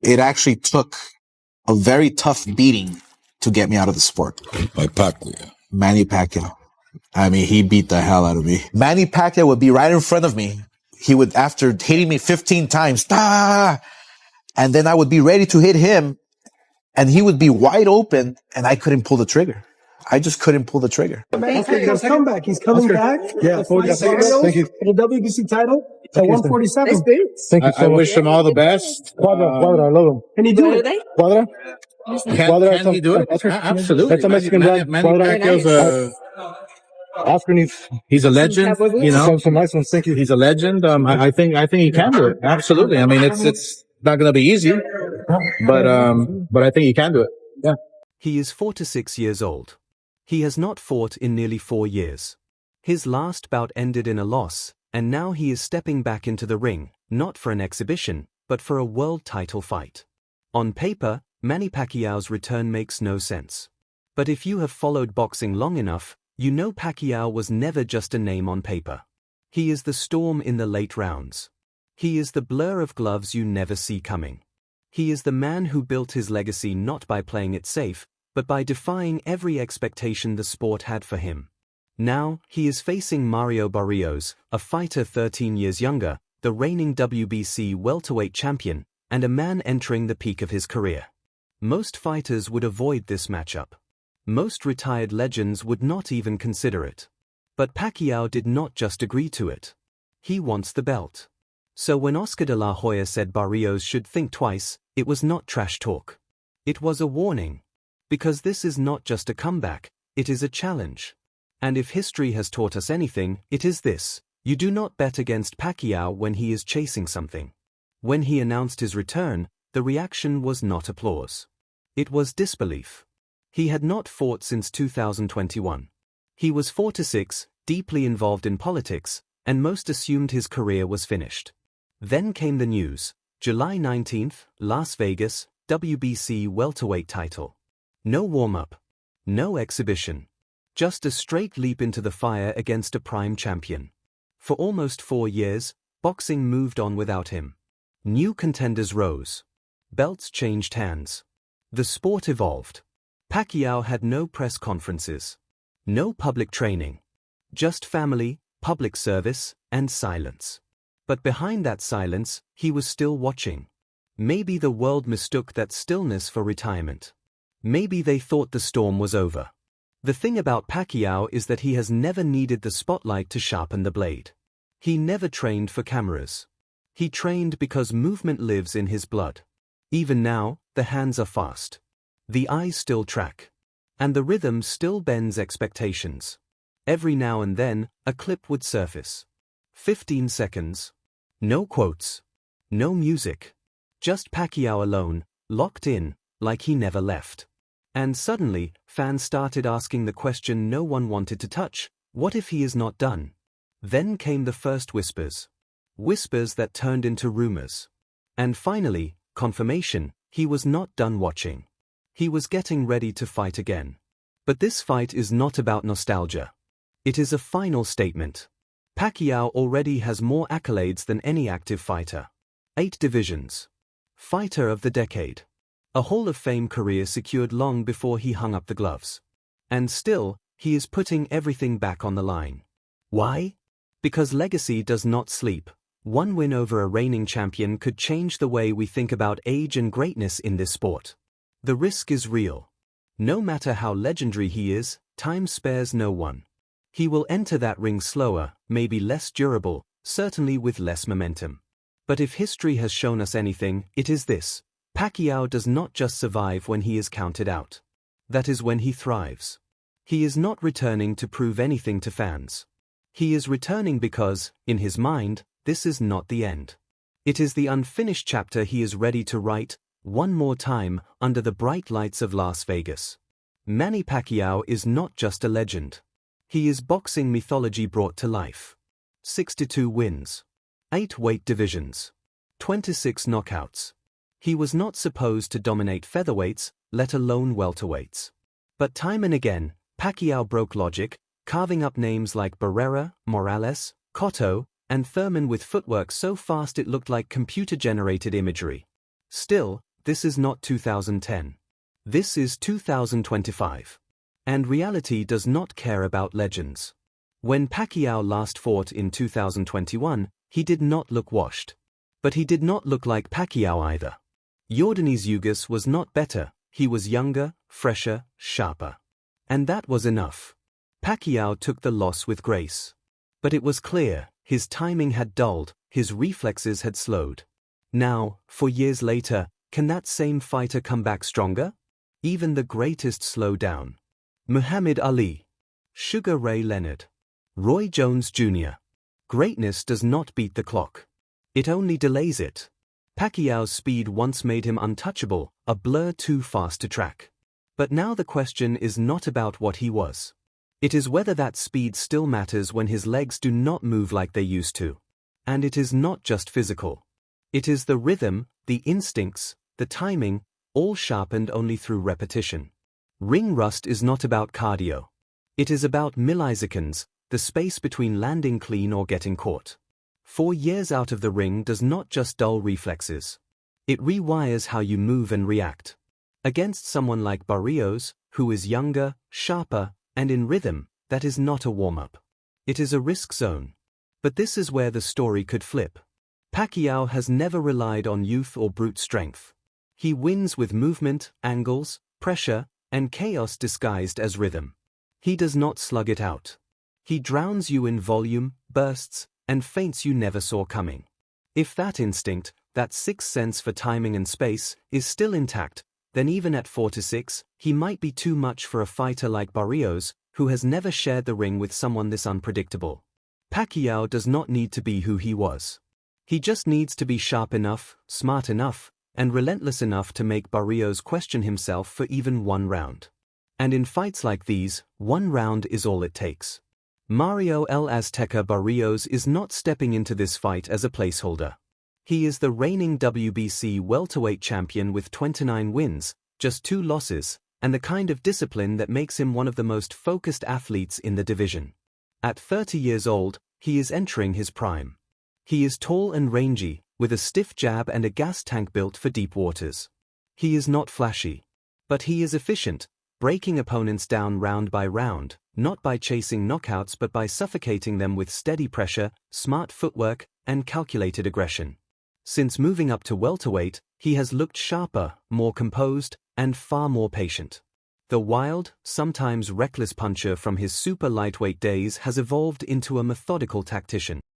it actually took a very tough beating to get me out of the sport. By Pacquiao. Manny Pacquiao. I mean, he beat the hell out of me. Manny Pacquiao would be right in front of me. He would, after hitting me 15 times, and then I would be ready to hit him, and he would be wide open, and I couldn't pull the trigger. I just couldn't pull the trigger. Oscar's comeback. He's coming back. Yeah, thank you. For the WBC title at 147. Thank you so I much. wish him all the best. Quadra, I love him. Can he do it? Quadra? Can he do it? Absolutely. That's a Mexican guy. Manny Pacquiao's Oscar needs he's a legend, you know. some nice ones. Thank you. He's a legend. I think he can do it. Absolutely. I mean, it's not going to be easy, but I think he can do it. Yeah. He is 46 years old. He has not fought in nearly 4 years. His last bout ended in a loss, and now he is stepping back into the ring, not for an exhibition, but for a world title fight. On paper, Manny Pacquiao's return makes no sense. But if you have followed boxing long enough, you know Pacquiao was never just a name on paper. He is the storm in the late rounds. He is the blur of gloves you never see coming. He is the man who built his legacy not by playing it safe, but by defying every expectation the sport had for him. Now, he is facing Mario Barrios, a fighter 13 years younger, the reigning WBC welterweight champion, and a man entering the peak of his career. Most fighters would avoid this matchup. Most retired legends would not even consider it. But Pacquiao did not just agree to it. He wants the belt. So when Oscar De La Hoya said Barrios should think twice, it was not trash talk. It was a warning. Because this is not just a comeback, it is a challenge. And if history has taught us anything, it is this: you do not bet against Pacquiao when he is chasing something. When he announced his return, the reaction was not applause. It was disbelief. He had not fought since 2021. He was 46, deeply involved in politics, and most assumed his career was finished. Then came the news: July 19th, Las Vegas, WBC welterweight title. No warm-up. No exhibition. Just a straight leap into the fire against a prime champion. For almost 4 years, boxing moved on without him. New contenders rose. Belts changed hands. The sport evolved. Pacquiao had no press conferences. No public training. Just family, public service, and silence. But behind that silence, he was still watching. Maybe the world mistook that stillness for retirement. Maybe they thought the storm was over. The thing about Pacquiao is that he has never needed the spotlight to sharpen the blade. He never trained for cameras. He trained because movement lives in his blood. Even now, the hands are fast. The eyes still track. And the rhythm still bends expectations. Every now and then, a clip would surface. 15 seconds. No quotes. No music. Just Pacquiao alone, locked in, like he never left. And suddenly, fans started asking the question no one wanted to touch: what if he is not done? Then came the first whispers. Whispers that turned into rumors. And finally, confirmation: he was not done watching. He was getting ready to fight again. But this fight is not about nostalgia. It is a final statement. Pacquiao already has more accolades than any active fighter. 8 divisions. Fighter of the decade. A Hall of Fame career secured long before he hung up the gloves. And still, he is putting everything back on the line. Why? Because legacy does not sleep. One win over a reigning champion could change the way we think about age and greatness in this sport. The risk is real. No matter how legendary he is, time spares no one. He will enter that ring slower, maybe less durable, certainly with less momentum. But if history has shown us anything, it is this: Pacquiao does not just survive when he is counted out. That is when he thrives. He is not returning to prove anything to fans. He is returning because, in his mind, this is not the end. It is the unfinished chapter he is ready to write, one more time, under the bright lights of Las Vegas. Manny Pacquiao is not just a legend. He is boxing mythology brought to life. 62 wins. 8 weight divisions. 26 knockouts. He was not supposed to dominate featherweights, let alone welterweights. But time and again, Pacquiao broke logic, carving up names like Barrera, Morales, Cotto, and Thurman with footwork so fast it looked like computer-generated imagery. Still, this is not 2010. This is 2025. And reality does not care about legends. When Pacquiao last fought in 2021, he did not look washed. But he did not look like Pacquiao either. Yordenis Ugas was not better, he was younger, fresher, sharper. And that was enough. Pacquiao took the loss with grace. But it was clear, his timing had dulled, his reflexes had slowed. Now, 4 years later, can that same fighter come back stronger? Even the greatest slow down. Muhammad Ali. Sugar Ray Leonard. Roy Jones Jr. Greatness does not beat the clock. It only delays it. Pacquiao's speed once made him untouchable, a blur too fast to track. But now the question is not about what he was. It is whether that speed still matters when his legs do not move like they used to. And it is not just physical. It is the rhythm, the instincts, the timing, all sharpened only through repetition. Ring rust is not about cardio. It is about milliseconds, the space between landing clean or getting caught. 4 years out of the ring does not just dull reflexes. It rewires how you move and react. Against someone like Barrios, who is younger, sharper, and in rhythm, that is not a warm-up. It is a risk zone. But this is where the story could flip. Pacquiao has never relied on youth or brute strength. He wins with movement, angles, pressure, and chaos disguised as rhythm. He does not slug it out. He drowns you in volume, bursts, and feints you never saw coming. If that instinct, that sixth sense for timing and space, is still intact, then even at 4-6, he might be too much for a fighter like Barrios, who has never shared the ring with someone this unpredictable. Pacquiao does not need to be who he was. He just needs to be sharp enough, smart enough, and relentless enough to make Barrios question himself for even one round. And in fights like these, one round is all it takes. Mario El Azteca Barrios is not stepping into this fight as a placeholder. He is the reigning WBC welterweight champion with 29 wins, just 2 losses, and the kind of discipline that makes him one of the most focused athletes in the division. At 30 years old, he is entering his prime. He is tall and rangy, with a stiff jab and a gas tank built for deep waters. He is not flashy. But he is efficient, breaking opponents down round by round, not by chasing knockouts but by suffocating them with steady pressure, smart footwork, and calculated aggression. Since moving up to welterweight, he has looked sharper, more composed, and far more patient. The wild, sometimes reckless puncher from his super lightweight days has evolved into a methodical tactician.